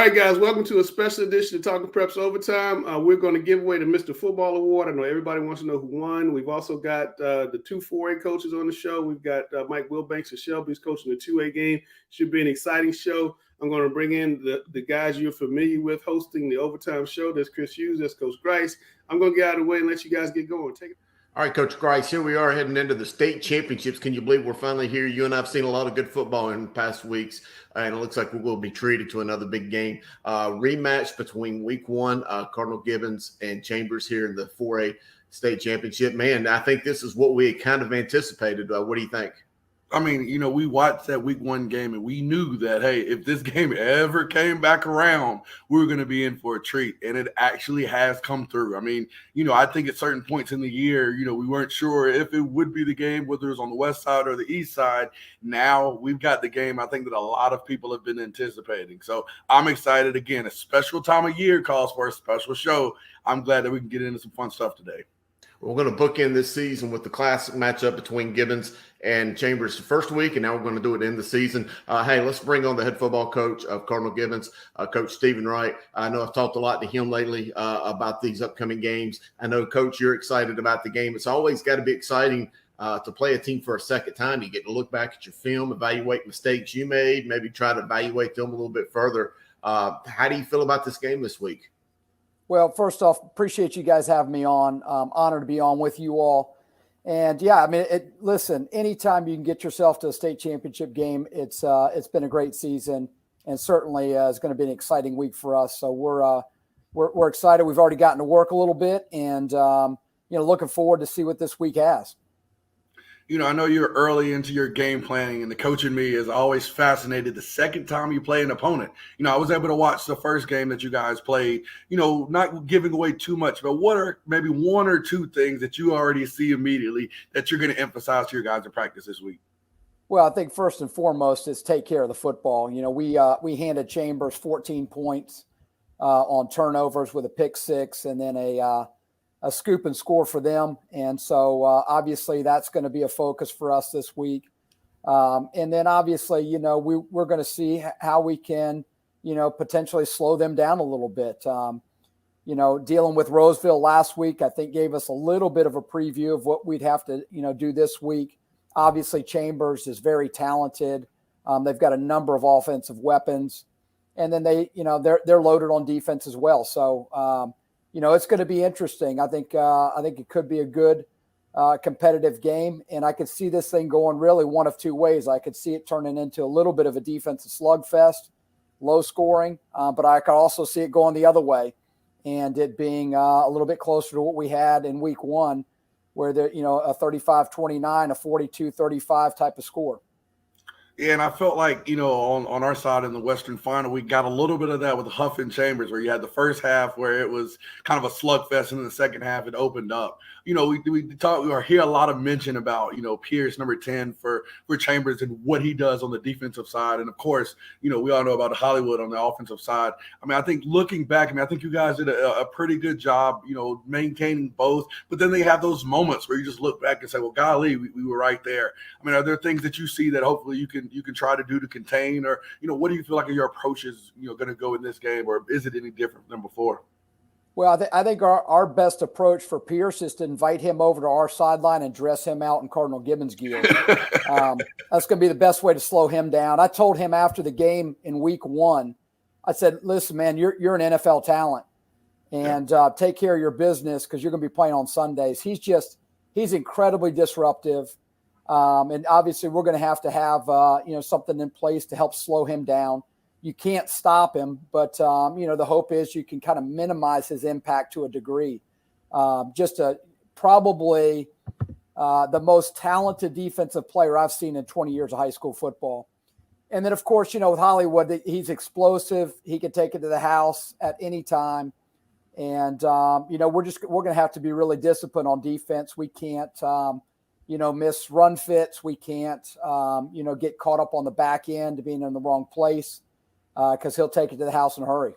right, guys, welcome to a special edition of Talking Preps Overtime. We're going to give away the Mr. Football Award. I know everybody wants to know who won. We've also got the two 4A coaches on the show. We've got Mike Wilbanks and Shelby's coaching the 2A game. Should be an exciting show. I'm going to bring in the guys you're familiar with hosting the Overtime show. There's Chris Hughes, there's Coach Grice. I'm going to get out of the way and let you guys get going. Take it. All right, Coach Grice, here we are heading into the state championships. Can you believe we're finally here? You and I have seen a lot of good football in the past weeks, and it looks like we will be treated to another big game. Rematch between week one, Cardinal Gibbons and Chambers here in the 4A state championship. Man, I think this is what we had kind of anticipated. What do you think? I mean, we watched that week one game and we knew that, hey, if this game ever came back around, we were going to be in for a treat. And it actually has come through. I mean, I think at certain points in the year, we weren't sure if it would be the game, whether it was on the west side or the east side. Now we've got the game I think that a lot of people have been anticipating. So I'm excited. Again, a special time of year calls for a special show. I'm glad that we can get into some fun stuff today. We're going to bookend this season with the classic matchup between Gibbons and Chambers the first week, and now we're going to do it in the season. Hey, let's bring on the head football coach of Cardinal Gibbons, Coach Stephen Wright. I know I've talked a lot to him lately about these upcoming games. I know, Coach, you're excited about the game. It's always got to be exciting to play a team for a second time. You get to look back at your film, evaluate mistakes you made, maybe try to evaluate them a little bit further. How do you feel about this game this week? Well, first off, appreciate you guys having me on. Honored to be on with you all. And yeah, I mean, listen, anytime you can get yourself to a state championship game, it's been a great season, and certainly is going to be an exciting week for us. So we're excited. We've already gotten to work a little bit, and looking forward to see what this week has. I know you're early into your game planning, and the coach in me is always fascinated the second time you play an opponent. I was able to watch the first game that you guys played, not giving away too much, but what are maybe one or two things that you already see immediately that you're going to emphasize to your guys in practice this week? Well, I think first and foremost is take care of the football. We handed Chambers 14 points on turnovers with a pick six and then a scoop and score for them. And so obviously that's going to be a focus for us this week. And then obviously, we're going to see how we can, potentially slow them down a little bit. Dealing with Roseville last week, I think gave us a little bit of a preview of what we'd have to, do this week. Obviously Chambers is very talented. They've got a number of offensive weapons, and then they're loaded on defense as well. So, it's going to be interesting. I think it could be a good competitive game, and I could see this thing going really one of two ways. I could see it turning into a little bit of a defensive slugfest, low scoring, but I could also see it going the other way and it being a little bit closer to what we had in week one, where a 35-29, a 42-35 type of score. Yeah, and I felt like, on our side in the Western Final, we got a little bit of that with Huff and Chambers, where you had the first half where it was kind of a slugfest, and in the second half it opened up. We hear a lot of mention about, Pierce, number 10 for Chambers and what he does on the defensive side. And of course, we all know about Hollywood on the offensive side. I mean, I think looking back, I think you guys did a pretty good job, maintaining both. But then they have those moments where you just look back and say, well, golly, we were right there. I mean, are there things that you see that hopefully you can try to do to contain, or, what do you feel like your approach is, going to go in this game, or is it any different than before? Well, I think our best approach for Pierce is to invite him over to our sideline and dress him out in Cardinal Gibbons gear. That's going to be the best way to slow him down. I told him after the game in week one, I said, listen, man, you're an NFL talent, and take care of your business because you're going to be playing on Sundays. He's incredibly disruptive. And obviously we're going to have something in place to help slow him down. You can't stop him, but the hope is you can kind of minimize his impact to a degree. Probably the most talented defensive player I've seen in 20 years of high school football. And then of course, with Hollywood, he's explosive. He can take it to the house at any time. And we're going to have to be really disciplined on defense. We can't, miss run fits. We can't, get caught up on the back end being in the wrong place because he'll take it to the house in a hurry.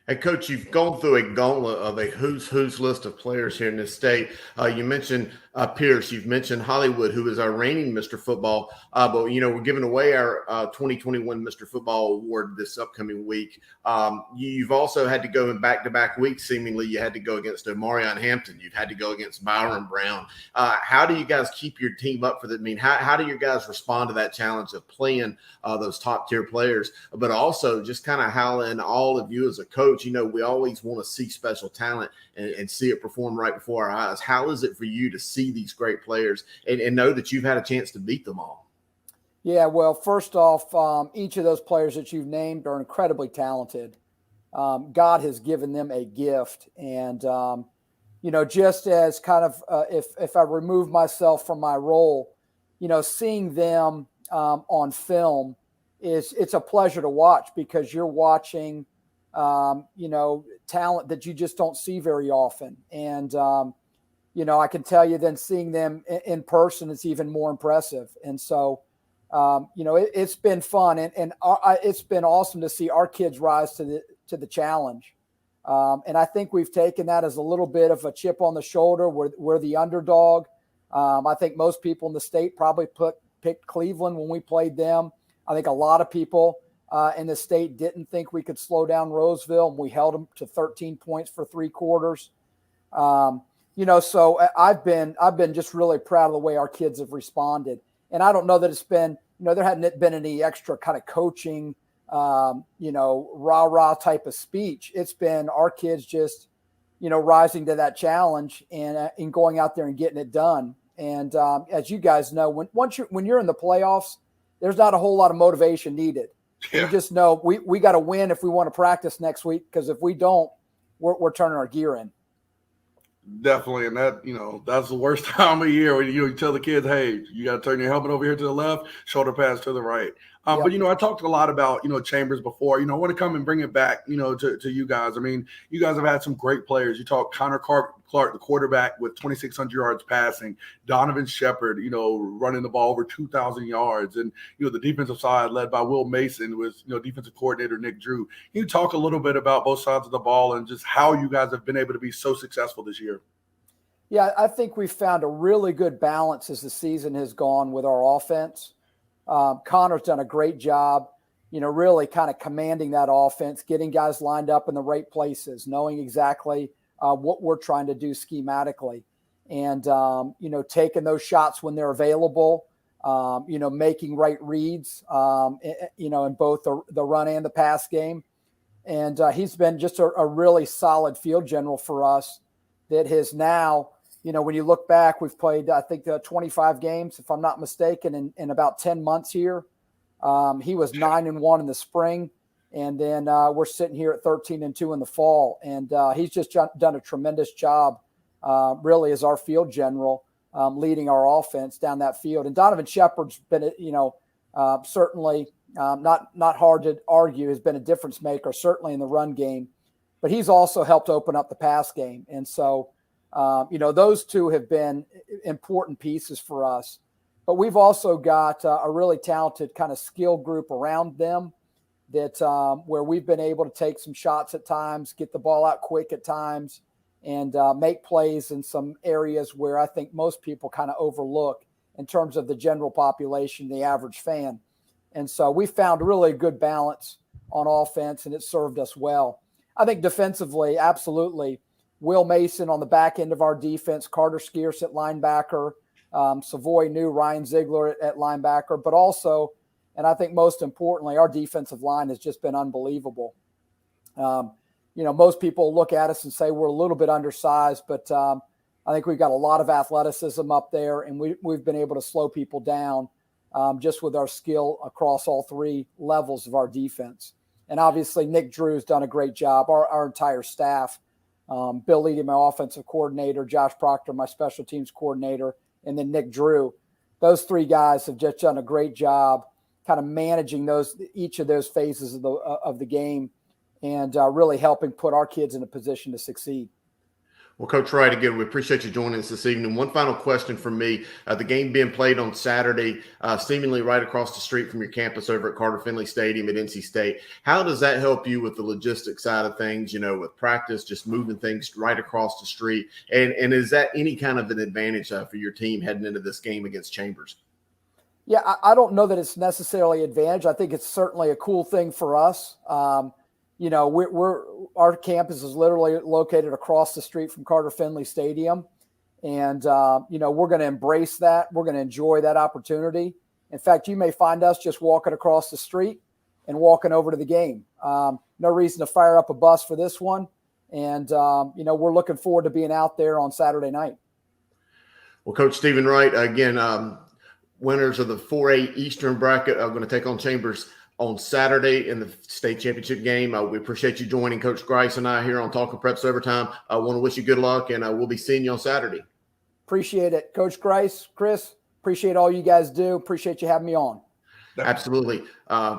Hey, Coach, you've gone through a gauntlet of a who's list of players here in this state. You mentioned Pierce, you've mentioned Hollywood, who is our reigning Mr. Football, but we're giving away our 2021 Mr. Football award this upcoming week. You've also had to go in back-to-back weeks. Seemingly, you had to go against Omarion Hampton. You've had to go against Byron Brown. How do you guys keep your team up for that? I mean, how do you guys respond to that challenge of playing those top-tier players, but also just kind of how, in all of you as a coach, we always want to see special talent and see it perform right before our eyes. How is it for you to see these great players and know that you've had a chance to beat them all? Yeah, well, first off, each of those players that you've named are incredibly talented. God has given them a gift. And, just as kind of if I remove myself from my role, seeing them on film it's a pleasure to watch, because you're watching, talent that you just don't see very often. And, I can tell you then seeing them in person, it's even more impressive. And so, it's been fun and it's been awesome to see our kids rise to the challenge. And I think we've taken that as a little bit of a chip on the shoulder. We're the underdog. I think most people in the state probably picked Cleveland when we played them. I think a lot of people in the state didn't think we could slow down Roseville, and we held them to 13 points for 3 quarters. So I've been just really proud of the way our kids have responded. And I don't know that it's been, there hadn't been any extra kind of coaching, rah-rah type of speech. It's been our kids just, rising to that challenge and going out there and getting it done. And as you guys know, when you're in the playoffs, there's not a whole lot of motivation needed. Yeah. You just know we got to win if we want to practice next week, because if we don't, we're turning our gear in. Definitely. And that, that's the worst time of year when you tell the kids, hey, you got to turn your helmet over here to the left, shoulder pads to the right. Yep. But, I talked a lot about, Chambers before. I want to come and bring it back, to you guys. I mean, you guys have had some great players. You talk Connor Clark, the quarterback with 2,600 yards passing, Donovan Shepard, running the ball over 2,000 yards. And, the defensive side led by Will Mason with, defensive coordinator Nick Drew. Can you talk a little bit about both sides of the ball and just how you guys have been able to be so successful this year? Yeah, I think we've found a really good balance as the season has gone with our offense. Connor's done a great job, really kind of commanding that offense, getting guys lined up in the right places, knowing exactly what we're trying to do schematically, and, taking those shots when they're available, making right reads, in both the run and the pass game. And he's been just a really solid field general for us that has now, when you look back, we've played, I think, 25 games, if I'm not mistaken, in about 10 months here. He was 9-1 in the spring, and then we're sitting here at 13-2 in the fall. And he's just done a tremendous job, really, as our field general, leading our offense down that field. And Donovan Shepard's been, certainly not hard to argue, has been a difference maker, certainly in the run game. But he's also helped open up the pass game. And so, those two have been important pieces for us. But we've also got a really talented kind of skill group around them that where we've been able to take some shots at times, get the ball out quick at times, and make plays in some areas where I think most people kind of overlook in terms of the general population, the average fan. And so we found a really good balance on offense, and it served us well. I think defensively, absolutely. Will Mason on the back end of our defense, Carter Skierce at linebacker, Savoy New, Ryan Ziegler at linebacker, but also, and I think most importantly, our defensive line has just been unbelievable. Most people look at us and say we're a little bit undersized, but I think we've got a lot of athleticism up there, and we've been able to slow people down just with our skill across all 3 levels of our defense. And obviously Nick Drew's done a great job, our entire staff. Bill Leedy, my offensive coordinator, Josh Proctor, my special teams coordinator, and then Nick Drew. Those 3 guys have just done a great job kind of managing each of those phases of the game and really helping put our kids in a position to succeed. Well, Coach Wright, again, we appreciate you joining us this evening. One final question from me. The game being played on Saturday, seemingly right across the street from your campus over at Carter Finley Stadium at NC State. How does that help you with the logistics side of things, with practice, just moving things right across the street? And is that any kind of an advantage for your team heading into this game against Chambers? Yeah, I don't know that it's necessarily an advantage. I think it's certainly a cool thing for us. Our campus is literally located across the street from Carter Finley Stadium. And, we're going to embrace that. We're going to enjoy that opportunity. In fact, you may find us just walking across the street and walking over to the game. No reason to fire up a bus for this one. And, we're looking forward to being out there on Saturday night. Well, Coach Stephen Wright, again, winners of the 4A Eastern bracket are going to take on Chambers on Saturday in the state championship game. We appreciate you joining Coach Grice and I here on Talking Preps Overtime. I want to wish you good luck, and we'll be seeing you on Saturday. Appreciate it. Coach Grice, Chris, appreciate all you guys do. Appreciate you having me on. Absolutely.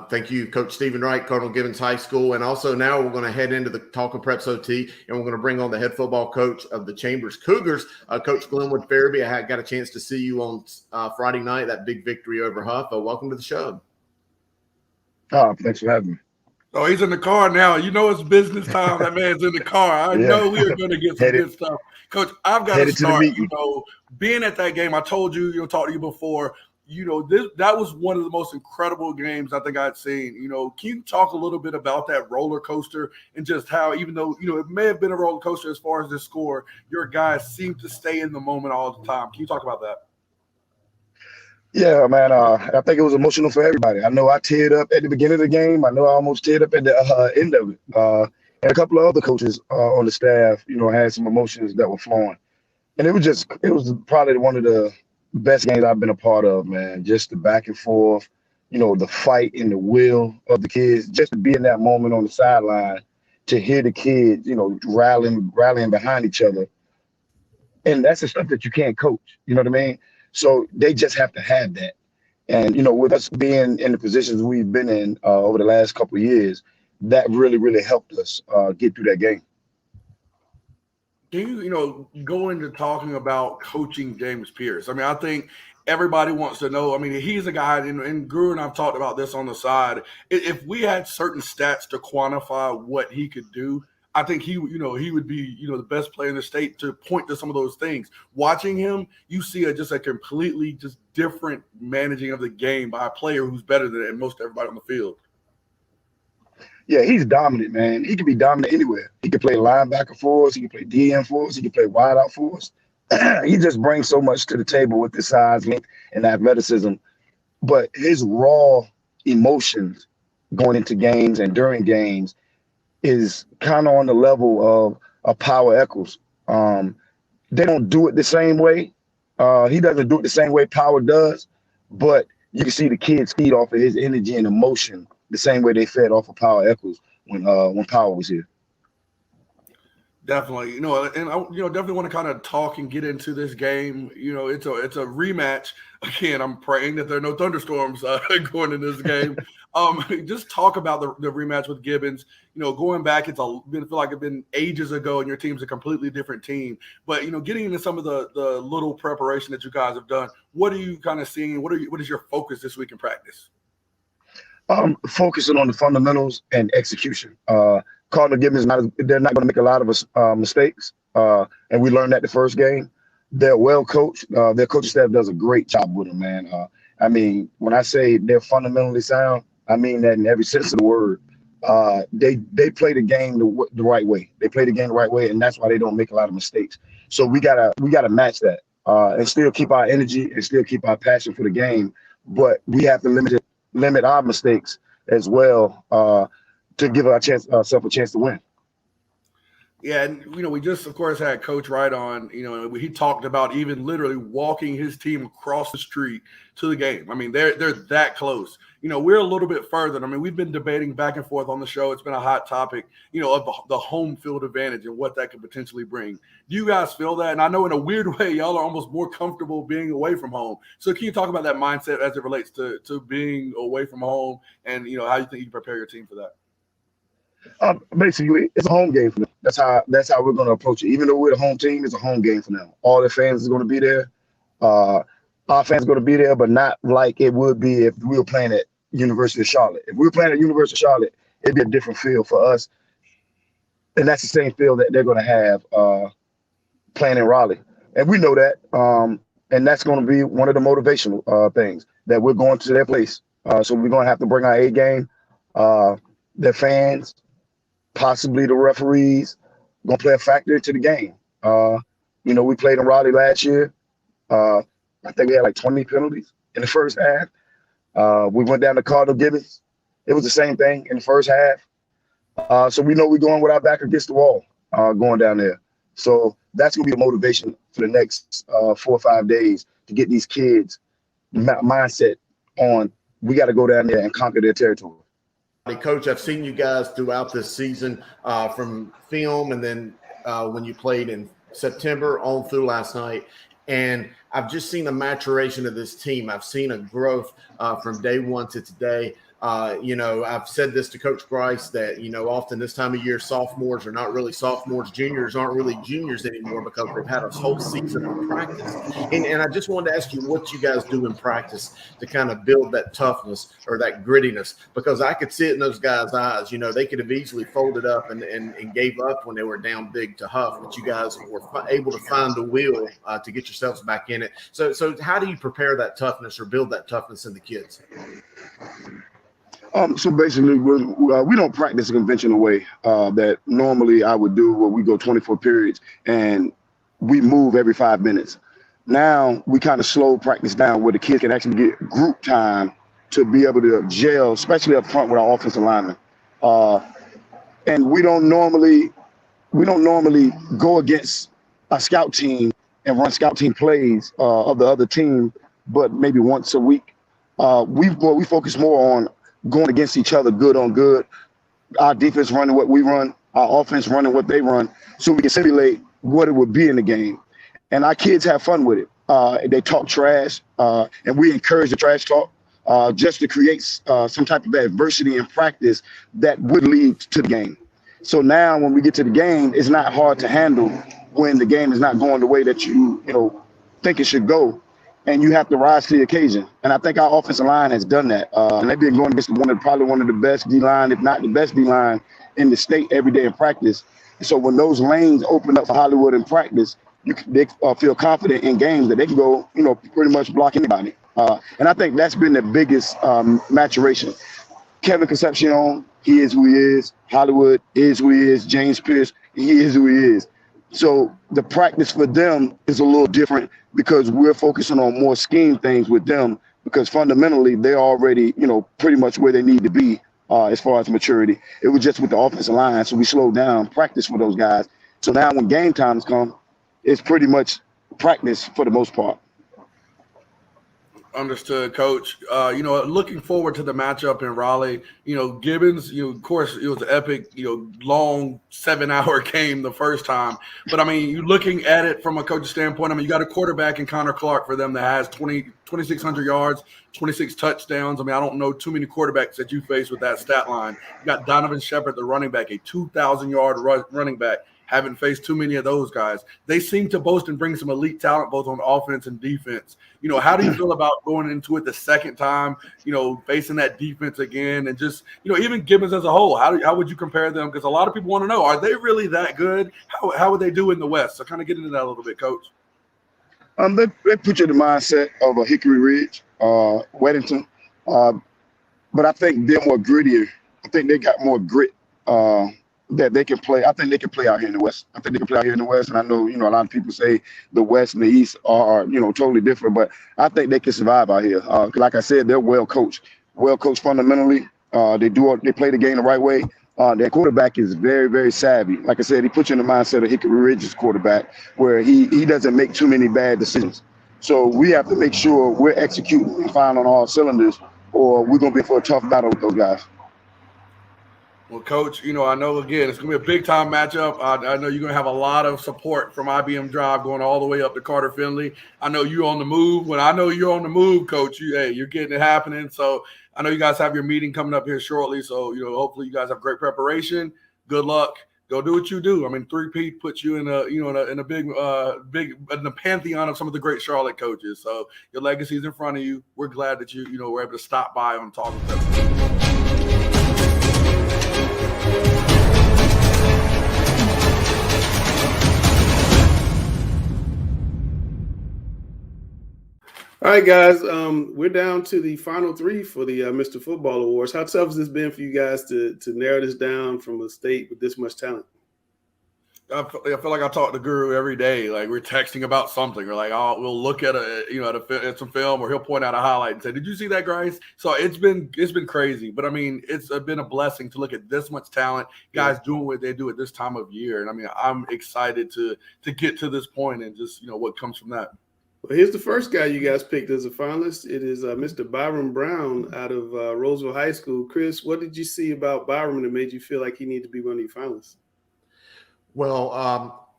Thank you, Coach Stephen Wright, Cardinal Gibbons High School. And also now we're going to head into the Talking Preps OT, and we're going to bring on the head football coach of the Chambers Cougars, Coach Glenwood Farabee. I got a chance to see you on Friday night, that big victory over Huff. Welcome to the show. Thanks for having me. Oh, he's in the car now. It's business time. That man's in the car. I know we are going to get some good stuff. Coach, I've got to start, being at that game. I told you, talked to you before, that was one of the most incredible games I think I'd seen. Can you talk a little bit about that roller coaster and just how, even though, it may have been a roller coaster as far as the score, your guys seem to stay in the moment all the time. Can you talk about that? Yeah, man. I think it was emotional for everybody. I know I teared up at the beginning of the game. I know I almost teared up at the end of it. And a couple of other coaches on the staff, had some emotions that were flowing. And it was probably one of the best games I've been a part of, man. Just the back and forth, the fight and the will of the kids, just to be in that moment on the sideline, to hear the kids, rallying behind each other. And that's the stuff that you can't coach. You know what I mean? So they just have to have that. And, with us being in the positions we've been in over the last couple of years, that really, really helped us get through that game. Can you, go into talking about coaching James Pierce? I mean, I think everybody wants to know. I mean, he's a guy, and Guru and I've talked about this on the side. If we had certain stats to quantify what he could do, I think he would be, the best player in the state to point to some of those things. Watching him, you see a completely different managing of the game by a player who's better than most everybody on the field. Yeah, he's dominant, man. He can be dominant anywhere. He can play linebacker for us. He can play DN for us. He can play wide out for us. He just brings so much to the table with his size, length, and athleticism. But his raw emotions going into games and during games is kind of on the level of Power Echols. They don't do it the same way. He doesn't do it the same way Power does, but you can see the kids feed off of his energy and emotion the same way they fed off of Power Echols when Power was here. Definitely, and I, definitely want to kind of talk and get into this game. It's a rematch. Again, I'm praying that there are no thunderstorms going in this game. Just talk about the rematch with Gibbons. Going back, feel like it's been ages ago, and your team's a completely different team. But getting into some of the little preparation that you guys have done, what are you kind of seeing? What is your focus this week in practice? Focusing on the fundamentals and execution. Cardinal Gibbons, they're not going to make a lot of mistakes, and we learned that the first game. They're well coached. Their coaching staff does a great job with them, man. I mean, when I say they're fundamentally sound, I mean that in every sense of the word. They play the game the right way. They play the game the right way, and that's why they don't make a lot of mistakes. So we gotta match that and still keep our energy and still keep our passion for the game. But we have to limit our mistakes as well to give ourselves a chance to win. Yeah, and we just, of course, had Coach Wright on. He talked about even literally walking his team across the street to the game. I mean, they're that close. We're a little bit further. I mean, we've been debating back and forth on the show. It's been a hot topic, of the home field advantage and what that could potentially bring. Do you guys feel that? And I know in a weird way, y'all are almost more comfortable being away from home. So can you talk about that mindset as it relates to being away from home and, how you think you can prepare your team for that? Basically, it's a home game for them. That's how we're going to approach it. Even though we're the home team, it's a home game for them. All the fans is going to be there. Our fans are going to be there, but not like it would be if we were playing at University of Charlotte. If we were playing at University of Charlotte, it'd be a different feel for us. And that's the same feel that they're going to have playing in Raleigh. And we know that. And that's going to be one of the motivational things, that we're going to their place. So we're going to have to bring our A game. Their fans, possibly the referees, going to play a factor into the game. We played in Raleigh last year. I think we had like 20 penalties in the first half. We went down to Cardinal Gibbons. It was the same thing in the first half. So we know we're going with our back against the wall going down there. So that's going to be the motivation for the next 4 or 5 days to get these kids mindset on we got to go down there and conquer their territory. Coach, I've seen you guys throughout this season from film and then when you played in September on through last night. And I've just seen a maturation of this team. I've seen a growth from day one to today. I've said this to Coach Grice that, often this time of year, sophomores are not really sophomores. Juniors aren't really juniors anymore because they've had a whole season of practice. And I just wanted to ask you what you guys do in practice to kind of build that toughness or that grittiness, because I could see it in those guys' eyes. They could have easily folded up and gave up when they were down big to Huff, but you guys were able to find the wheel to get yourselves back in it. So how do you prepare that toughness or build that toughness in the kids? So basically, we don't practice a conventional way that normally I would do, where we go 24 periods and we move every 5 minutes. Now we kind of slow practice down where the kids can actually get group time to be able to gel, especially up front with our offensive linemen. And we don't normally go against a scout team and run scout team plays of the other team, but maybe once a week. We focus more on going against each other good on good. Our defense running what we run, our offense running what they run, so we can simulate what it would be in the game. And our kids have fun with it. They talk trash, and we encourage the trash talk just to create some type of adversity in practice that would lead to the game. So now when we get to the game, it's not hard to handle when the game is not going the way that you think it should go. And you have to rise to the occasion. And I think our offensive line has done that. And they've been going against probably one of the best D-line, if not the best D-line in the state every day in practice. So when those lanes open up for Hollywood in practice, they feel confident in games that they can go, pretty much block anybody. And I think that's been the biggest maturation. Kevin Concepcion, he is who he is. Hollywood is who he is. James Pierce, he is who he is. So the practice for them is a little different because we're focusing on more scheme things with them, because fundamentally they're already, pretty much where they need to be as far as maturity. It was just with the offensive line, so we slowed down practice for those guys. So now when game times come, it's pretty much practice for the most part. Understood, Coach. Looking forward to the matchup in Raleigh. Gibbons, of course, it was an epic, long 7-hour game the first time. But, you're looking at it from a coach's standpoint. You got a quarterback in Connor Clark for them that has 2,600 yards, 26 touchdowns. I don't know too many quarterbacks that you face with that stat line. You got Donovan Shepard, the running back, a 2,000-yard running back. Haven't faced too many of those guys. They seem to boast and bring some elite talent both on offense and defense. How do you feel about going into it the second time, facing that defense again, and just, even Gibbons as a whole? How would you compare them? Because a lot of people want to know, are they really that good? How would they do in the West? So kind of get into that a little bit, Coach. They put you in the mindset of a Hickory Ridge, Weddington, but I think they're more grittier. I think they got more grit. That they can play. I think they can play out here in the West. And I know, a lot of people say the West and the East are totally different, but I think they can survive out here. Like I said, they're well coached fundamentally. They play the game the right way. Their quarterback is very, very savvy. Like I said, he puts you in the mindset of Hickory Ridge's quarterback, where he doesn't make too many bad decisions. So we have to make sure we're executing and firing on all cylinders, or we're going to be for a tough battle with those guys. Well, Coach, I know, again, it's going to be a big-time matchup. I know you're going to have a lot of support from IBM Drive going all the way up to Carter Finley. I know you're on the move. When I know you're on the move, Coach, you're getting it happening. So I know you guys have your meeting coming up here shortly, so hopefully you guys have great preparation. Good luck. Go do what you do. I mean, 3P puts you in a big in the pantheon of some of the great Charlotte coaches. So your legacy is in front of you. We're glad that you were able to stop by on Talking Preps. All right, guys, we're down to the final three for the Mr. Football Awards. How tough has this been for you guys to narrow this down from a state with this much talent? I feel like I talk to Guru every day. Like we're texting about something, or like we'll look at at some film, or he'll point out a highlight and say, "Did you see that, Grice?" So it's been crazy, but I mean, it's been a blessing to look at this much talent, guys doing what they do at this time of year, and I mean, I'm excited to get to this point and just what comes from that. Well, here's the first guy you guys picked as a finalist. It is Mr. Byron Brown out of Roseville High School. Chris, what did you see about Byron that made you feel like he needed to be one of your finalists? Well,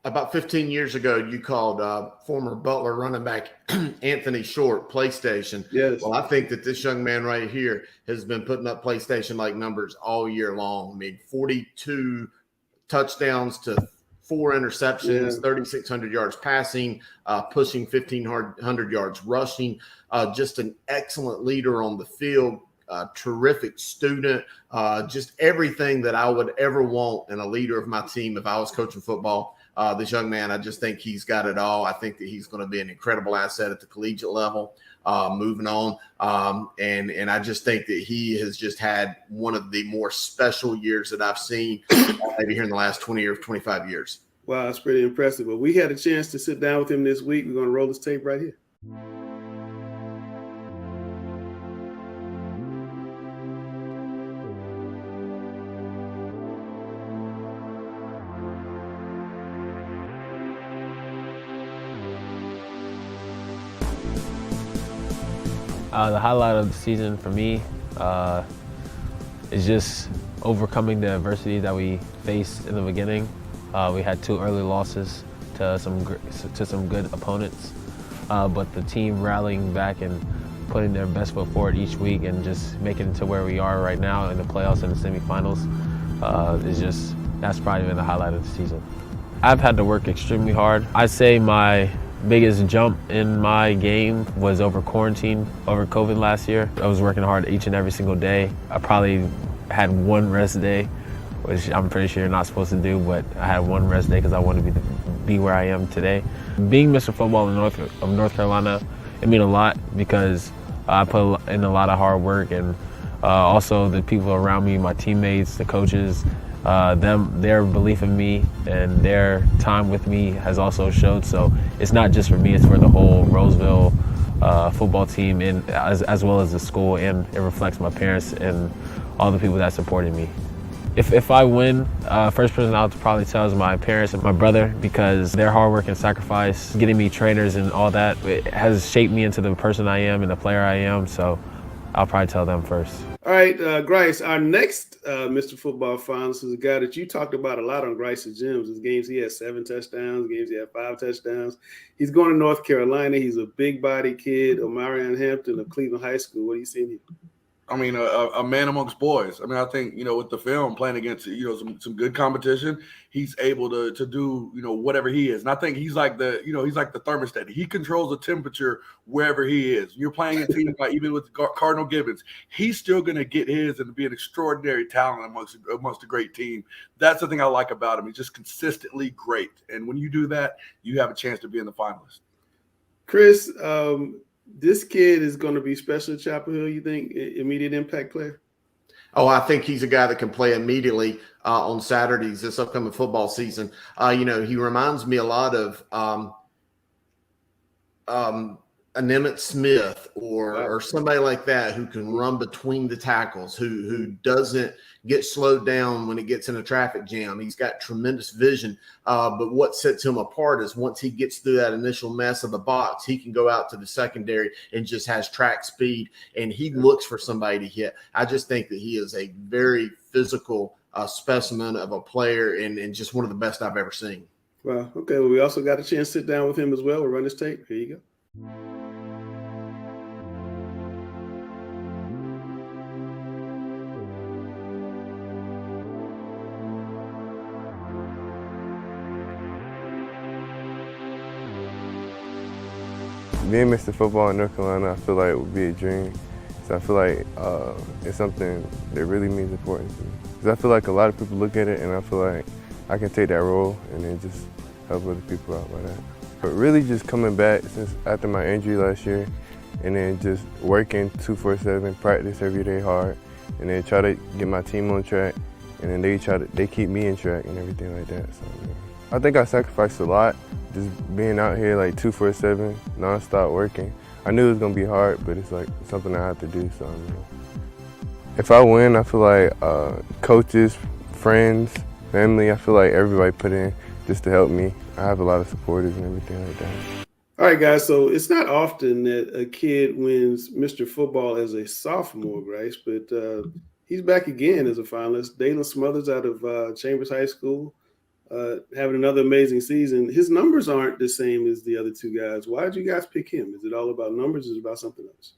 about 15 years ago, you called former Butler running back Anthony Short PlayStation. Yes. Well, I think that this young man right here has been putting up PlayStation-like numbers all year long. I mean, 42 touchdowns to 4 interceptions, 3,600 yards passing, pushing 1,500 yards rushing. Just an excellent leader on the field. Terrific student, just everything that I would ever want in a leader of my team if I was coaching football. This young man, I just think he's got it all. I think that he's going to be an incredible asset at the collegiate level, moving on. And I just think that he has just had one of the more special years that I've seen maybe here in the last 20 or 25 years. Wow, that's pretty impressive. Well, we had a chance to sit down with him this week. We're going to roll this tape right here. The highlight of the season for me is just overcoming the adversity that we faced in the beginning. We had 2 early losses to some good opponents, but the team rallying back and putting their best foot forward each week and just making it to where we are right now in the playoffs and the semifinals that's probably been the highlight of the season. I've had to work extremely hard. I'd say my biggest jump in my game was over quarantine, over COVID last year. I was working hard each and every single day. I probably had 1 rest day, which I'm pretty sure you're not supposed to do, but I had 1 rest day because I wanted to be where I am today. Being Mr. Football in North Carolina, it means a lot because I put in a lot of hard work, and also the people around me, my teammates, the coaches, their belief in me and their time with me has also showed. So it's not just for me, it's for the whole Roseville football team and as well as the school, and it reflects my parents and all the people that supported me. If I win, first person I'll probably tell is my parents and my brother, because their hard work and sacrifice, getting me trainers and all that, it has shaped me into the person I am and the player I am. So I'll probably tell them first. All right, Grice, our next Mr. Football finalist is a guy that you talked about a lot on Grice's Gems. His games, he had 7 touchdowns. Games, he had 5 touchdowns. He's going to North Carolina. He's a big body kid, Omarion Hampton of Cleveland High School. What are you seeing here? I mean, a man amongst boys. I mean, I think, with the film playing against, some good competition, he's able to do, whatever he is. And I think he's like the thermostat. He controls the temperature wherever he is. You're playing a team like even with Cardinal Gibbons, he's still going to get his and be an extraordinary talent amongst a great team. That's the thing I like about him. He's just consistently great. And when you do that, you have a chance to be in the finalists. Chris, this kid is going to be special at Chapel Hill, you think? Immediate impact player? Oh, I think he's a guy that can play immediately on Saturdays this upcoming football season. He reminds me a lot of an Emmitt Smith or somebody like that who can run between the tackles, who doesn't get slowed down when it gets in a traffic jam. He's got tremendous vision. But what sets him apart is once he gets through that initial mess of the box, he can go out to the secondary and just has track speed, and he looks for somebody to hit. I just think that he is a very physical specimen of a player and just one of the best I've ever seen. Wow. Okay. Well, we also got a chance to sit down with him as well. We'll run his tape. Here you go. being Mr. Football in North Carolina, I feel like it would be a dream. So I feel like it's something that really means importance to me. Because I feel like a lot of people look at it and I feel like I can take that role and then just help other people out by that. But really just coming back since after my injury last year and then just working 2-4-7, practice every day hard, and then try to get my team on track, and then they keep me in track and everything like that. So yeah. I think I sacrificed a lot, just being out here like 2-4-7, nonstop working. I knew it was gonna be hard, but it's like something I have to do. So if I win, I feel like coaches, friends, family, I feel like everybody put in just to help me. I have a lot of supporters and everything like that. All right, guys. So it's not often that a kid wins Mr. Football as a sophomore, Grace, but he's back again as a finalist. Dalen Smothers out of Chambers High School, having another amazing season. His numbers aren't the same as the other two guys. Why did you guys pick him? Is it all about numbers? Is it about something else?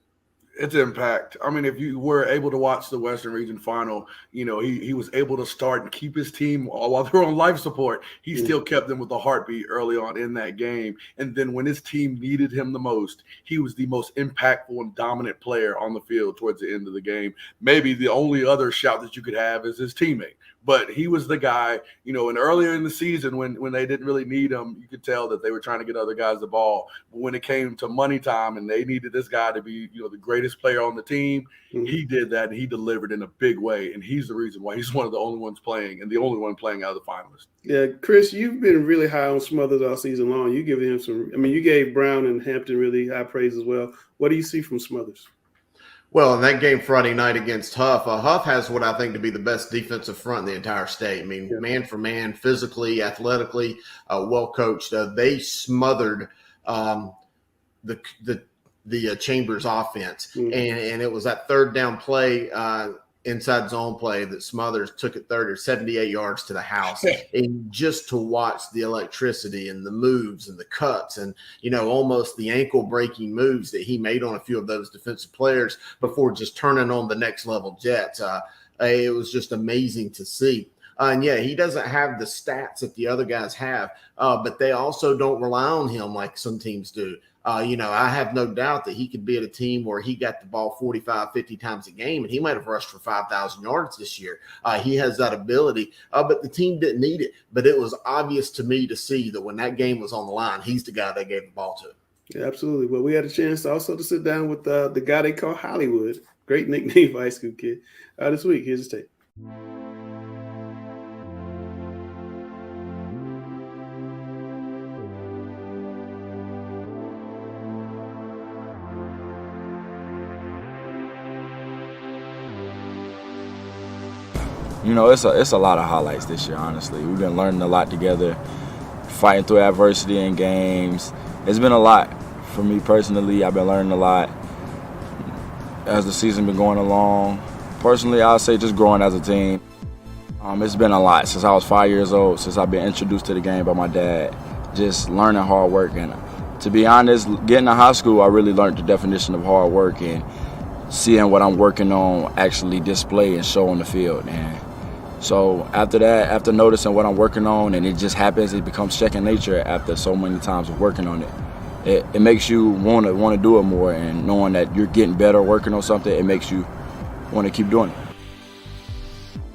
It's impact. I mean, if you were able to watch the Western Region Final, you know, he was able to start and keep his team while they were on life support. He still kept them with a heartbeat early on in that game. And then when his team needed him the most, he was the most impactful and dominant player on the field towards the end of the game. Maybe the only other shout that you could have is his teammate. But he was the guy, you know, and earlier in the season when they didn't really need him, you could tell that they were trying to get other guys the ball. But when it came to money time and they needed this guy to be, you know, the greatest player on the team, he did that and he delivered in a big way. And he's the reason why he's one of the only ones playing and the only one playing out of the finalists. Yeah, Chris, you've been really high on Smothers all season long. You give him some – I mean, you gave Brown and Hampton really high praise as well. What do you see from Smothers? Well, in that game Friday night against Huff, Huff has what I think to be the best defensive front in the entire state. I mean, man for man, physically, athletically, well coached. They smothered the Chambers offense, and it was that third down play, inside zone play that Smothers took it 30 or 78 yards to the house. And just to watch the electricity and the moves and the cuts and, you know, almost the ankle breaking moves that he made on a few of those defensive players before just turning on the next level jets. It was just amazing to see. And yeah, he doesn't have the stats that the other guys have, but they also don't rely on him like some teams do. You know, I have no doubt that he could be at a team where he got the ball 45, 50 times a game, and he might have rushed for 5,000 yards this year. He has that ability, but the team didn't need it. But it was obvious to me to see that when that game was on the line, he's the guy they gave the ball to. Yeah, absolutely. Well, we had a chance also to sit down with the guy they call Hollywood. Great nickname for high school kid. This week, here's his tape. You know, it's a lot of highlights this year, honestly. We've been learning a lot together, fighting through adversity in games. It's been a lot for me personally. I've been learning a lot as the season been going along. Personally, I'll say just growing as a team. It's been a lot since I was 5 years old, since I've been introduced to the game by my dad, just learning hard work. And to be honest, getting to high school, I really learned the definition of hard work and seeing what I'm working on actually display and show on the field. And so after that, after noticing what I'm working on, and it just happens, it becomes second nature after so many times of working on it. It makes you want to do it more, and knowing that you're getting better working on something, it makes you want to keep doing it.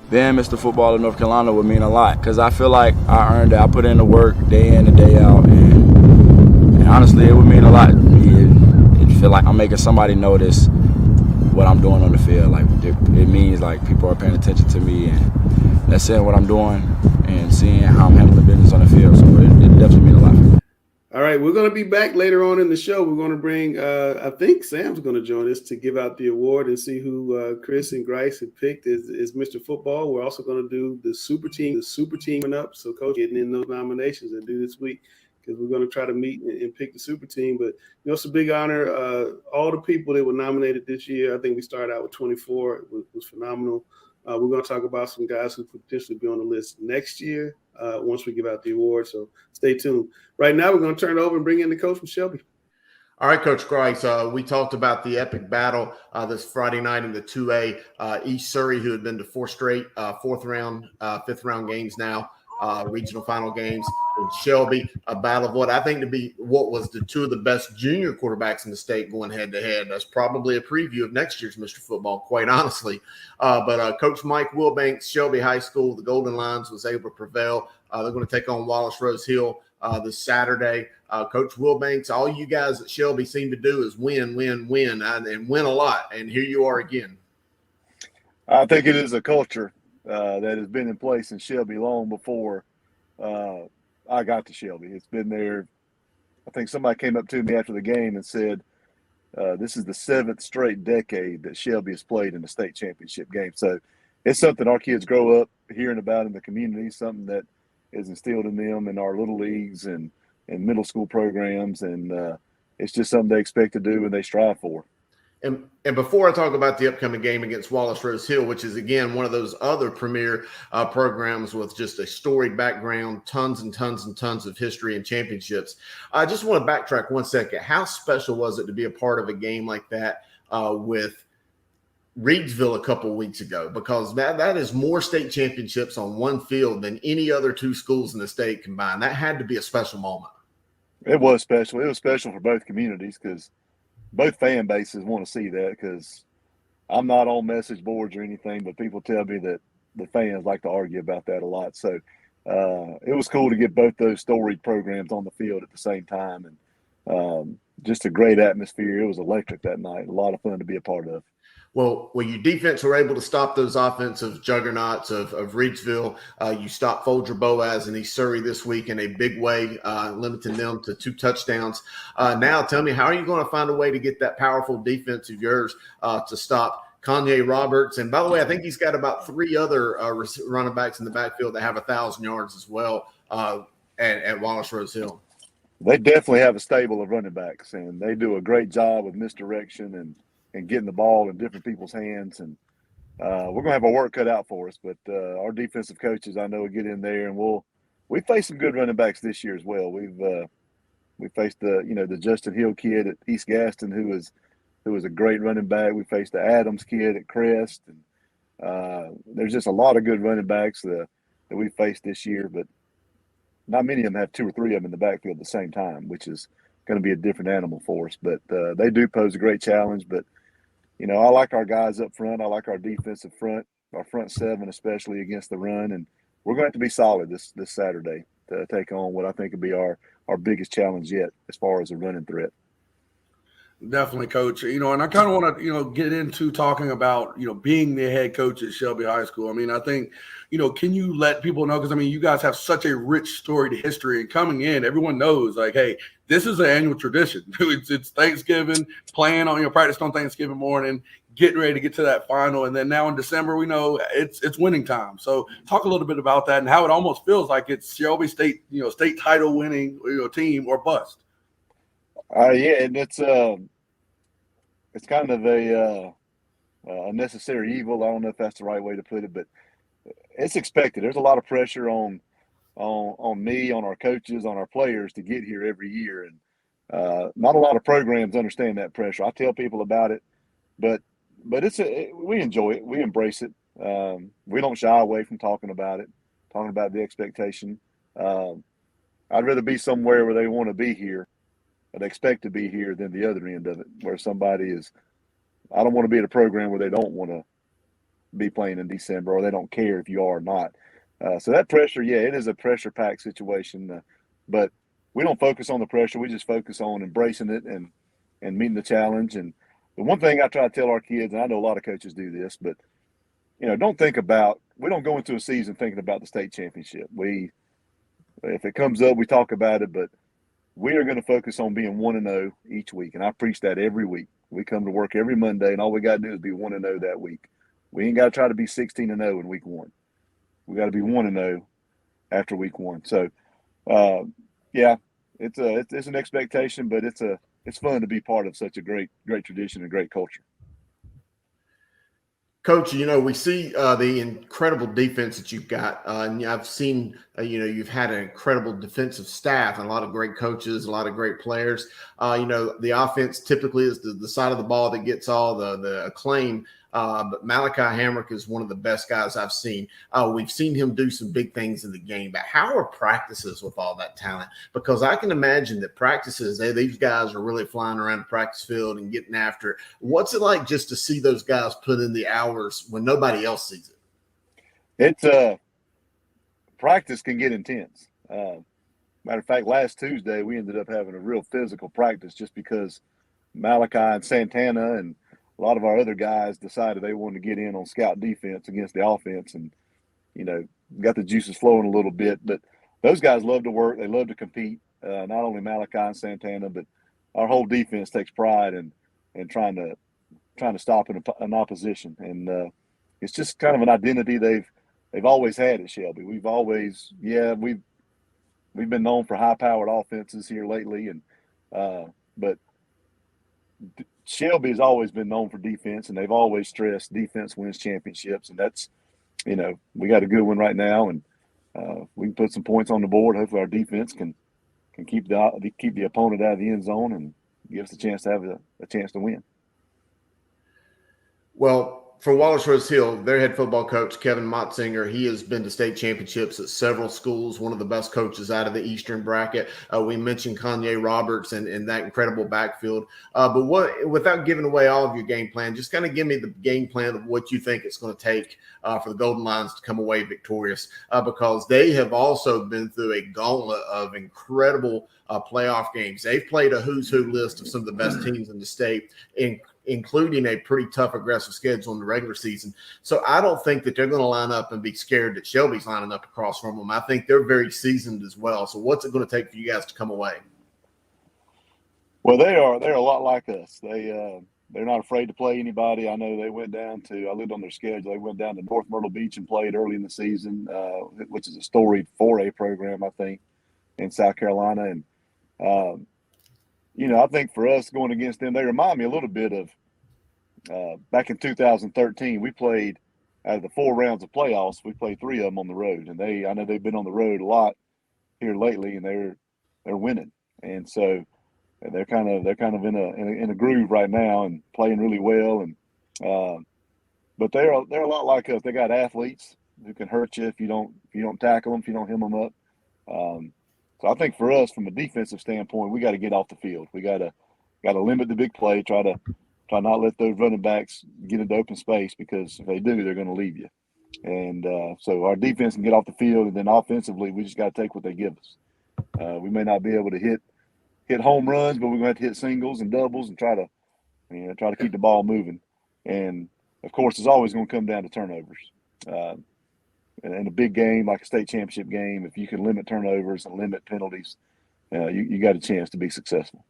Being Mr. Football in North Carolina would mean a lot, because I feel like I earned it. I put in the work day in and day out, and honestly, it would mean a lot to me. It feel like I'm making somebody notice what I'm doing on the field. Like it means like people are paying attention to me, and that's seeing what I'm doing and seeing how I'm handling business on the field. So it definitely means a lot for me. All right, we're going to be back later on in the show. We're going to bring, I think Sam's going to join us to give out the award and see who Chris and Grice had picked as Mr. Football. We're also going to do the super team coming up. So Coach getting in those nominations and do this week, because we're going to try to meet and pick the super team. But, you know, it's a big honor. All the people that were nominated this year, I think we started out with 24. It was phenomenal. We're going to talk about some guys who could potentially be on the list next year once we give out the award. So stay tuned. Right now, we're going to turn it over and bring in the coach from Shelby. All right, Coach Grice, we talked about the epic battle this Friday night in the 2A. East Surrey, who had been to four straight fifth round games now, regional final games in Shelby, a battle of what I think to be what was the two of the best junior quarterbacks in the state going head-to-head. That's probably a preview of next year's Mr. Football, quite honestly. But Coach Mike Wilbanks, Shelby High School, the Golden Lions was able to prevail. They're going to take on Wallace Rose Hill this Saturday. Coach Wilbanks, all you guys at Shelby seem to do is win, and win a lot. And here you are again. I think it is a culture that has been in place in Shelby long before I got to Shelby. It's been there. I think somebody came up to me after the game and said, this is the 7th straight decade that Shelby has played in the state championship game. So it's something our kids grow up hearing about in the community, something that is instilled in them in our little leagues and middle school programs. And it's just something they expect to do and they strive for. And before I talk about the upcoming game against Wallace Rose Hill, which is, again, one of those other premier programs with just a storied background, tons and tons and tons of history and championships, I just want to backtrack one second. How special was it to be a part of a game like that with Reedsville a couple of weeks ago? Because that is more state championships on one field than any other two schools in the state combined. That had to be a special moment. It was special. It was special for both communities because both fan bases want to see that, because I'm not on message boards or anything, but people tell me that the fans like to argue about that a lot. So it was cool to get both those storied programs on the field at the same time. And just a great atmosphere. It was electric that night. A lot of fun to be a part of. Well, your defense were able to stop those offensive juggernauts of Reedsville. You stopped Folger Boaz and East Surrey this week in a big way, limiting them to 2 touchdowns. Now, tell me, how are you going to find a way to get that powerful defense of yours to stop Kanye Roberts? And by the way, I think he's got about 3 other running backs in the backfield that have 1,000 yards as well at Wallace Rose Hill. They definitely have a stable of running backs, and they do a great job of misdirection and getting the ball in different people's hands. And we're going to have our work cut out for us. But our defensive coaches, I know, will get in there, and we faced some good running backs this year as well. We faced the Justin Hill kid at East Gaston, who was a great running back. We faced the Adams kid at Crest. And there's just a lot of good running backs that we faced this year, but not many of them have 2 or 3 of them in the backfield at the same time, which is going to be a different animal for us. But they do pose a great challenge. But I like our guys up front. I like our defensive front, our front 7, especially against the run. And we're going to have to be solid this Saturday to take on what I think will be our biggest challenge yet as far as a running threat. Definitely, Coach. And I kind of want to, get into talking about, being the head coach at Shelby High School. I mean, I think, can you let people know? Because, you guys have such a rich storied history. And coming in, everyone knows, like, hey, this is an annual tradition. It's Thanksgiving, playing on, practice on Thanksgiving morning, getting ready to get to that final. And then now in December, we know it's winning time. So talk a little bit about that and how it almost feels like it's Shelby State, state title winning, team or bust. Yeah, and it's kind of a necessary evil. I don't know if that's the right way to put it, but it's expected. There's a lot of pressure on me, on our coaches, on our players to get here every year, and not a lot of programs understand that pressure. I tell people about it, but we enjoy it. We embrace it. We don't shy away from talking about the expectation. I'd rather be somewhere where they want to be here, they expect to be here, than the other end of it, where somebody is. I don't want to be at a program where they don't want to be playing in December, or they don't care if you are or not. So that pressure, yeah, it is a pressure-packed situation, but we don't focus on the pressure. We just focus on embracing it and meeting the challenge. And the one thing I try to tell our kids, and I know a lot of coaches do this, but we don't go into a season thinking about the state championship. If it comes up, we talk about it, but we are going to focus on being 1-0 each week, and I preach that every week. We come to work every Monday, and all we got to do is be 1-0 that week. We ain't got to try to be 16-0 in week 1. We got to be 1-0 after week 1. So, yeah, it's an expectation, but it's fun to be part of such a great tradition and great culture. Coach, we see the incredible defense that you've got. And I've seen, you've had an incredible defensive staff and a lot of great coaches, a lot of great players. The offense typically is the side of the ball that gets all the acclaim. but Malachi Hamrick is one of the best guys I've seen. We've seen him do some big things in the game, but how are practices with all that talent? Because I can imagine that practices, these guys are really flying around the practice field and getting after it. What's it like just to see those guys put in the hours when nobody else sees it? It's practice can get intense. Matter of fact, last Tuesday we ended up having a real physical practice just because Malachi and Santana and a lot of our other guys decided they wanted to get in on scout defense against the offense, and got the juices flowing a little bit. But those guys love to work; they love to compete. Not only Malachi and Santana, but our whole defense takes pride in trying to stop an opposition, and it's just kind of an identity they've always had at Shelby. We've been known for high-powered offenses here lately, but Shelby has always been known for defense, and they've always stressed defense wins championships, and that's, we got a good one right now, and we can put some points on the board. Hopefully our defense can keep the opponent out of the end zone and give us a chance to have a chance to win. Well, for Wallace Rose Hill, their head football coach, Kevin Motzinger, he has been to state championships at several schools, one of the best coaches out of the Eastern bracket. We mentioned Kanye Roberts and that incredible backfield. But without giving away all of your game plan, just kind of give me the game plan of what you think it's going to take for the Golden Lions to come away victorious, because they have also been through a gauntlet of incredible playoff games. They've played a who's who list of some of the best teams in the state, including a pretty tough, aggressive schedule in the regular season. So I don't think that they're going to line up and be scared that Shelby's lining up across from them. I think they're very seasoned as well. So what's it going to take for you guys to come away? Well, they're a lot like us. They're not afraid to play anybody. I know they went down to – I lived on their schedule. They went down to North Myrtle Beach and played early in the season, which is a storied 4A program, I think, in South Carolina. And, I think for us going against them, they remind me a little bit of back in 2013. We played out of the 4 rounds of playoffs. We played 3 of them on the road, and I know they've been on the road a lot here lately, and they're winning, and so they're kind of in a groove right now and playing really well. And but they're a lot like us. They got athletes who can hurt you if you don't tackle them, if you don't hem them up. So I think for us, from a defensive standpoint, we got to get off the field. We got to limit the big play. Try not let those running backs get into open space, because if they do, they're going to leave you. And so our defense can get off the field, and then offensively, we just got to take what they give us. We may not be able to hit home runs, but we're going to have to hit singles and doubles and try to keep the ball moving. And of course, it's always going to come down to turnovers. In a big game like a state championship game, if you can limit turnovers and limit penalties, you got a chance to be successful.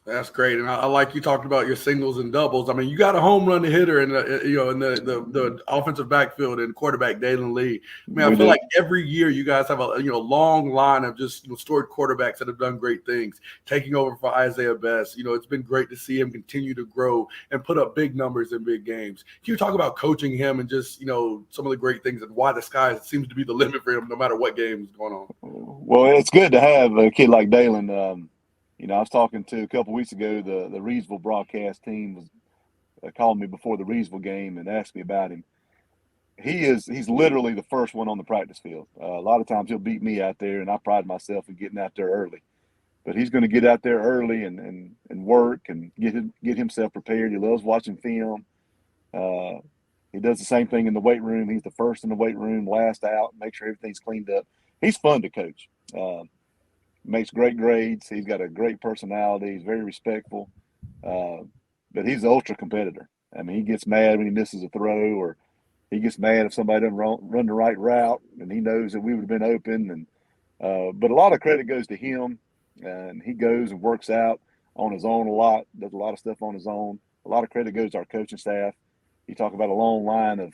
That's great, and I like you talked about your singles and doubles. I mean, you got a home run hitter in the offensive backfield and quarterback Dalen Lee. I mean, I feel like every year you guys have a long line of just storied quarterbacks that have done great things, taking over for Isaiah Best. It's been great to see him continue to grow and put up big numbers in big games. Can you talk about coaching him and just some of the great things and why the sky seems to be the limit for him no matter what game is going on? Well, it's good to have a kid like Dalen. I was talking to a couple weeks ago, the Reedsville broadcast team was called me before the Reedsville game and asked me about him. He's literally the first one on the practice field. A lot of times he'll beat me out there, and I pride myself in getting out there early. But he's going to get out there early and work and get himself prepared. He loves watching film. He does the same thing in the weight room. He's the first in the weight room, last out, make sure everything's cleaned up. He's fun to coach. Makes great grades. He's got a great personality. He's very respectful. But he's an ultra competitor. I mean, he gets mad when he misses a throw, or he gets mad if somebody doesn't run the right route, and he knows that we would have been open. And but a lot of credit goes to him, and he goes and works out on his own a lot, does a lot of stuff on his own. A lot of credit goes to our coaching staff. You talk about a long line of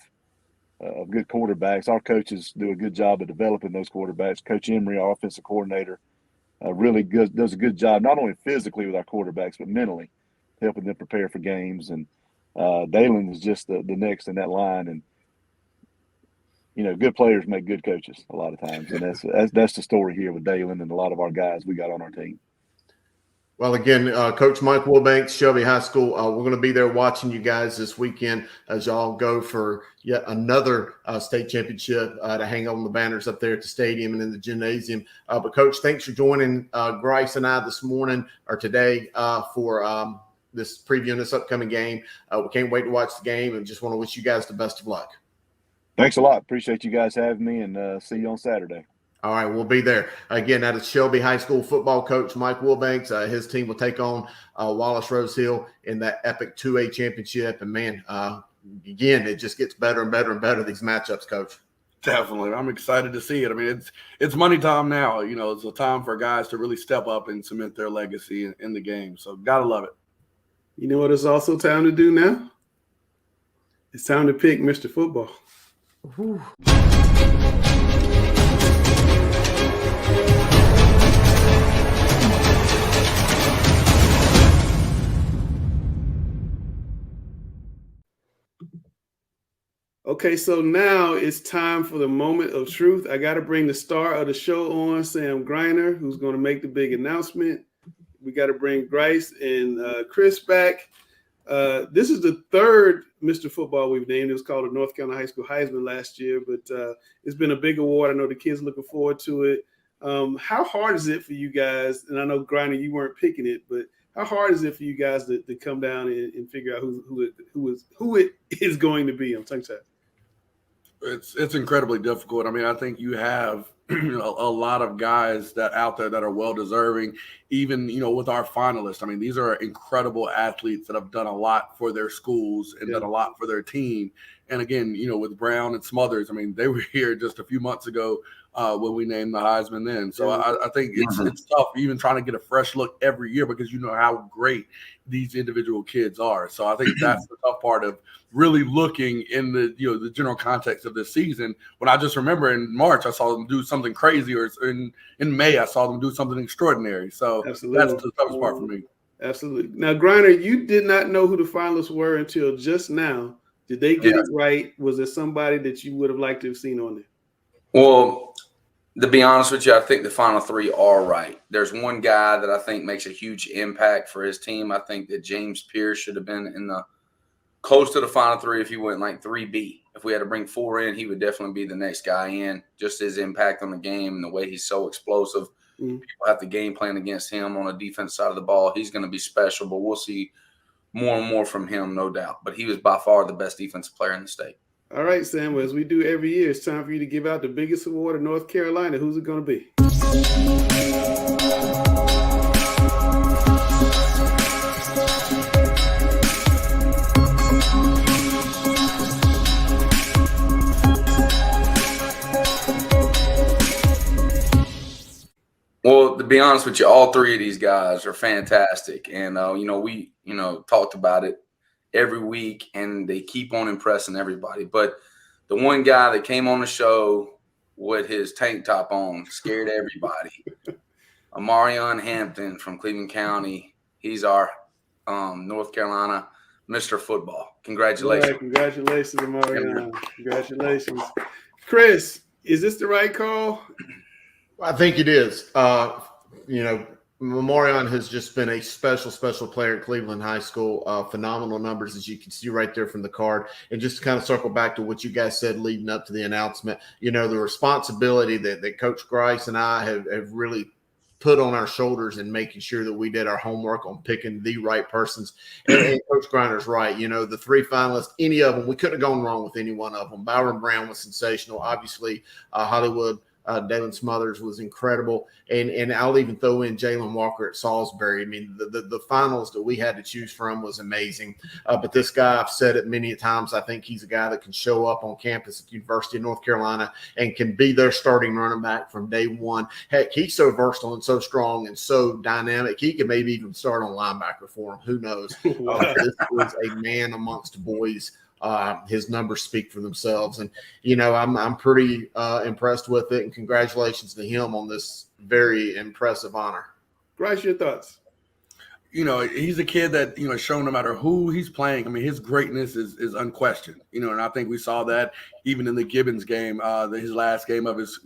good quarterbacks. Our coaches do a good job of developing those quarterbacks. Coach Emery, our offensive coordinator, does a good job, not only physically with our quarterbacks, but mentally, helping them prepare for games. And Dalen is just the next in that line. And good players make good coaches a lot of times, and that's the story here with Dalen and a lot of our guys we got on our team. Well, again, Coach Mike Wilbanks, Shelby High School, we're going to be there watching you guys this weekend as y'all go for yet another state championship to hang on the banners up there at the stadium and in the gymnasium. But, Coach, thanks for joining Grice and I this morning or today for this previewing this upcoming game. We can't wait to watch the game and just want to wish you guys the best of luck. Thanks a lot. Appreciate you guys having me, and see you on Saturday. All right, we'll be there. Again, that is Shelby High School football coach Mike Wilbanks. His team will take on Wallace Rose Hill in that epic 2A championship. And, man, again, it just gets better and better and better, these matchups, Coach. Definitely. I'm excited to see it. I mean, it's money time now. You know, it's a time for guys to really step up and cement their legacy in the game. So, got to love it. You know what it's also time to do now? It's time to pick Mr. Football. Whew. Okay, so now it's time for the moment of truth. I got to bring the star of the show on, Sam Greiner, who's going to make the big announcement. We got to bring Grice and Chris back. This is the third Mr. Football we've named. It was called the North Carolina High School Heisman last year, but it's been a big award. I know the kids are looking forward to it. How hard is it for you guys? And I know, Greiner, you weren't picking it, but how hard is it for you guys to come down and figure out who it is going to be on Tongue-Tied? It's incredibly difficult. I mean, I think you have a lot of guys that out there that are well deserving, even, with our finalists. I mean, these are incredible athletes that have done a lot for their schools and done a lot for their team. And again, with Brown and Smothers, I mean, they were here just a few months ago when we named the Heisman then. So I think it's tough even trying to get a fresh look every year because you know how great these individual kids are. So I think that's the tough part of really looking in the the general context of this season. When I just remember in March I saw them do something crazy, or in May I saw them do something extraordinary. So Absolutely. That's the toughest part for me. Absolutely. Now, Greiner, you did not know who the finalists were until just now. Did they get it right? Was there somebody that you would have liked to have seen on there? Well, to be honest with you, I think the final three are right. There's one guy that I think makes a huge impact for his team. I think that James Pierce should have been in the close to the final three if he went like 3B. If we had to bring 4 in, he would definitely be the next guy in. Just his impact on the game and the way he's so explosive. People have to game plan against him on the defense side of the ball. He's going to be special, but we'll see more and more from him, no doubt. But he was by far the best defensive player in the state. All right, Sam, as we do every year, it's time for you to give out the biggest award in North Carolina. Who's it going to be? Well, to be honest with you, all three of these guys are fantastic. And, we talked about it every week, and they keep on impressing everybody. But the one guy that came on the show with his tank top on scared everybody. Amarion Hampton from Cleveland County. He's our North Carolina Mr. Football. Congratulations. Right, congratulations, Amarion. Congratulations. Chris, is this the right call? I think it is. Memorion has just been a special player at Cleveland High School. Phenomenal numbers, as you can see right there from the card. And just to kind of circle back to what you guys said leading up to the announcement, the responsibility that Coach Grice and I have really put on our shoulders and making sure that we did our homework on picking the right persons. And Coach Greiner's right. The 3 finalists, any of them, we couldn't have gone wrong with any one of them. Byron Brown was sensational. Obviously, Hollywood Dalen Smothers was incredible, and I'll even throw in Jalen Walker at Salisbury. I mean, the finals that we had to choose from was amazing. But this guy, I've said it many times, I think he's a guy that can show up on campus at the University of North Carolina and can be their starting running back from day one. Heck, he's so versatile and so strong and so dynamic. He could maybe even start on linebacker for him. Who knows? This was a man amongst boys. His numbers speak for themselves, and I'm pretty impressed with it. And congratulations to him on this very impressive honor. Bryce, your thoughts? he's a kid that, shown no matter who he's playing. I mean, his greatness is unquestioned, and I think we saw that even in the Gibbons game, his last game of his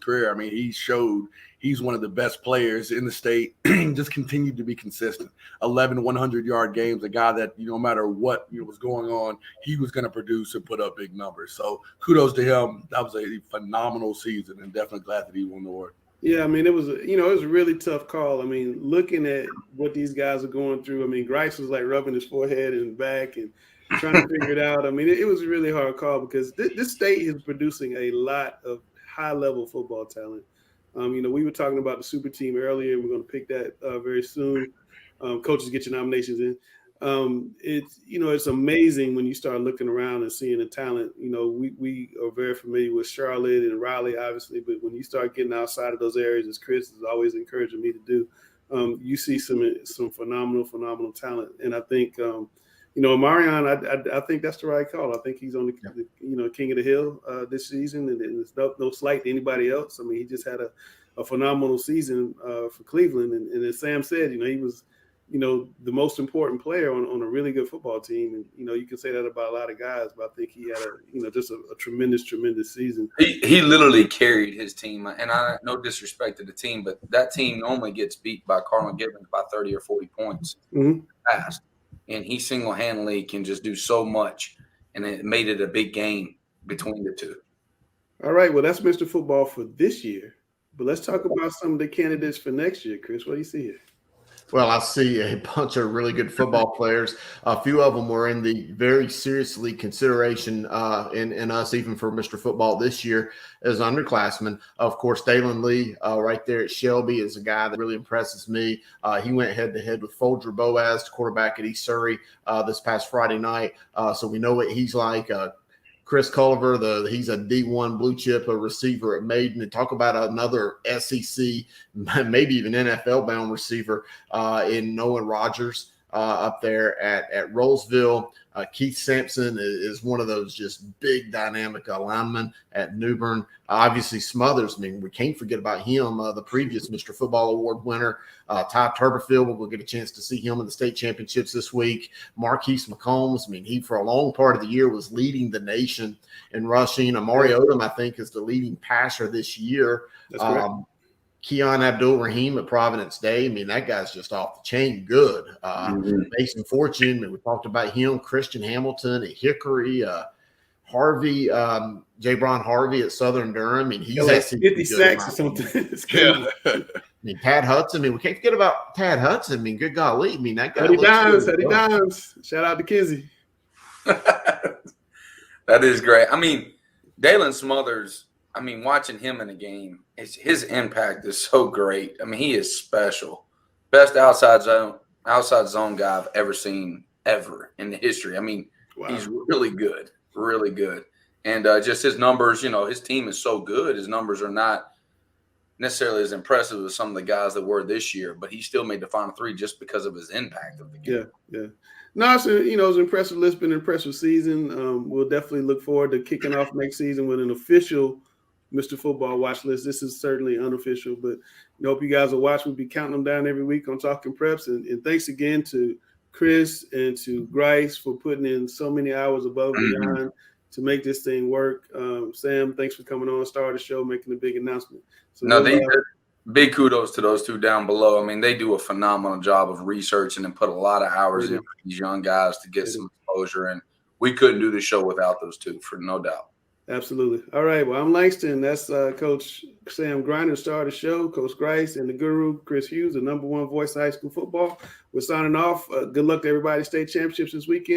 career. I mean, he showed he's one of the best players in the state, just continued to be consistent. 11 100-yard games, a guy that, no matter what was going on, he was going to produce and put up big numbers. So kudos to him. That was a phenomenal season, and definitely glad that he won the award. Yeah, I mean, it was a really tough call. I mean, looking at what these guys are going through, I mean, Grice was like rubbing his forehead and back and trying to figure it out. I mean, it was a really hard call because this state is producing a lot of high-level football talent. We were talking about the super team earlier, and we're going to pick that very soon. Coaches, get your nominations in. It's amazing when you start looking around and seeing the talent. We are very familiar with Charlotte and Raleigh, obviously, but when you start getting outside of those areas, as Chris is always encouraging me to do, you see some phenomenal talent. And I think, Marion, I think that's the right call. I think he's on the king of the hill this season, and it's no slight to anybody else. I mean, he just had a phenomenal season for Cleveland, and as Sam said, he was the most important player on a really good football team. And, you can say that about a lot of guys, but I think he had just a tremendous season. He literally carried his team. And no disrespect to the team, but that team normally gets beat by Cardinal Gibbons by 30 or 40 points fast. And he single-handedly can just do so much. And it made it a big game between the two. All right. Well, that's Mr. Football for this year. But let's talk about some of the candidates for next year. Chris, what do you see here? Well, I see a bunch of really good football players. A few of them were in the very seriously consideration in us, even for Mr. Football this year as underclassmen. Of course, Dalen Lee right there at Shelby is a guy that really impresses me. He went head-to-head with Folger Boaz, quarterback at East Surrey this past Friday night. So we know what he's like. Chris Culliver, he's a D1 blue chip receiver at Maiden. And talk about another SEC, maybe even NFL-bound receiver in Noah Rogers up there at Rollsville. Keith Sampson is one of those just big dynamic linemen at New Bern. Obviously, Smothers, I mean, we can't forget about him, the previous Mr. Football Award winner. Ty Turberfield, we'll get a chance to see him in the state championships this week. Marquise McCombs, I mean, he for a long part of the year was leading the nation in rushing. Amari Odom, I think, is the leading passer this year. That's correct. Keon Abdul-Rahim at Providence Day. I mean, that guy's just off the chain good. Mason Fortune, we talked about him. Christian Hamilton at Hickory. Harvey, J. Bron Harvey at Southern Durham. I mean, he's like 50 sacks or something. Yeah. I mean, Tad Hudson. I mean, we can't forget about Tad Hudson. I mean, good golly. I mean, that guy. Eddie Dimes. Shout out to Kinsey. That is great. I mean, Dalen Smothers, I mean, watching him in the game, his impact is so great. I mean, he is special. Best outside zone guy I've ever seen ever in the history. I mean, He's really good, really good. And just his numbers, his team is so good. His numbers are not necessarily as impressive as some of the guys that were this year, but he still made the Final Three just because of his impact of the game. Yeah. No, it's an impressive list, been an impressive season. We'll definitely look forward to kicking off next season with an official Mr. Football watch list. This is certainly unofficial, but hope you guys will watch. We'll be counting them down every week on Talking Preps. And thanks again to Chris and to Grice for putting in so many hours above and beyond to make this thing work. Sam, thanks for coming on, start the show, making a big announcement. So big kudos to those two down below. I mean, they do a phenomenal job of researching and put a lot of hours in for these young guys to get some exposure. And we couldn't do the show without those two, for no doubt. Absolutely. All right. Well, I'm Langston. That's Coach Sam Griner, started the show, Coach Grice, and the guru, Chris Hughes, the #1 voice of high school football. We're signing off. Good luck to everybody. State championships this weekend.